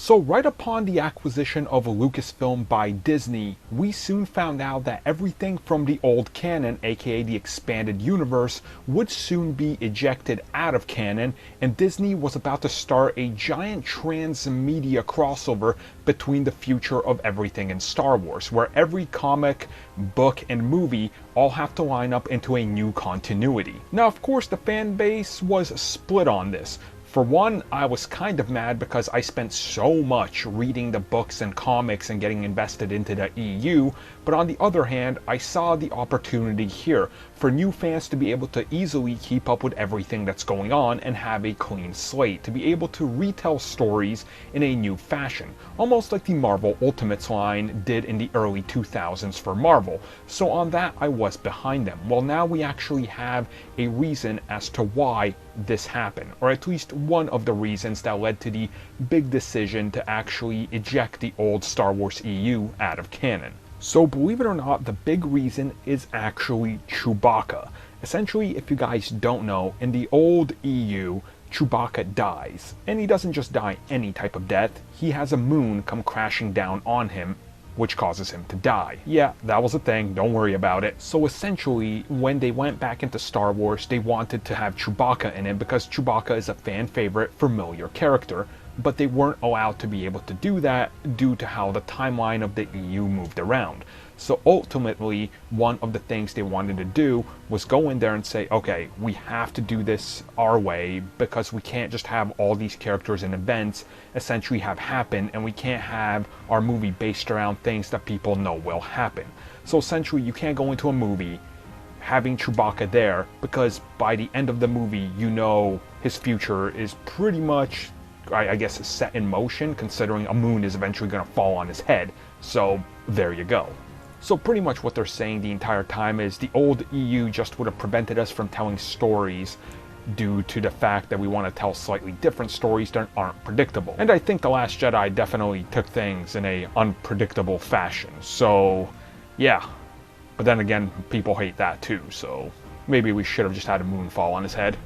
So right upon the acquisition of Lucasfilm by Disney, we soon found out that everything from the old canon, aka the expanded universe, would soon be ejected out of canon, and Disney was about to start a giant transmedia crossover between the future of everything in Star Wars, where every comic, book, and movie all have to line up into a new continuity. Now, of course, the fan base was split on this. For one, I was kind of mad because I spent so much reading the books and comics and getting invested into the EU, but on the other hand, I saw the opportunity here for new fans to be able to easily keep up with everything that's going on and have a clean slate, to be able to retell stories in a new fashion, almost like the Marvel Ultimates line did in the early 2000s for Marvel. So on that, I was behind them. Well, now we actually have a reason as to why this happened, or at least one of the reasons that led to the big decision to actually eject the old Star Wars EU out of canon. So believe it or not, the big reason is actually Chewbacca. Essentially, if you guys don't know, in the old EU, Chewbacca dies. And he doesn't just die any type of death, he has a moon come crashing down on him, which causes him to die. Yeah, that was a thing, don't worry about it. So essentially, when they went back into Star Wars, they wanted to have Chewbacca in it because Chewbacca is a fan favorite, familiar character, but they weren't allowed to be able to do that due to how the timeline of the EU moved around. So ultimately, one of the things they wanted to do was go in there and say, okay, we have to do this our way because we can't just have all these characters and events essentially have happened, and we can't have our movie based around things that people know will happen. So essentially, you can't go into a movie having Chewbacca there because by the end of the movie, you know his future is pretty much, I guess, set in motion, considering a moon is eventually going to fall on his head. So there you go. So pretty much what they're saying the entire time is the old EU just would have prevented us from telling stories due to the fact that we want to tell slightly different stories that aren't predictable. And I think The Last Jedi definitely took things in a unpredictable fashion. So yeah, but then again, people hate that too, so maybe we should have just had a moon fall on his head.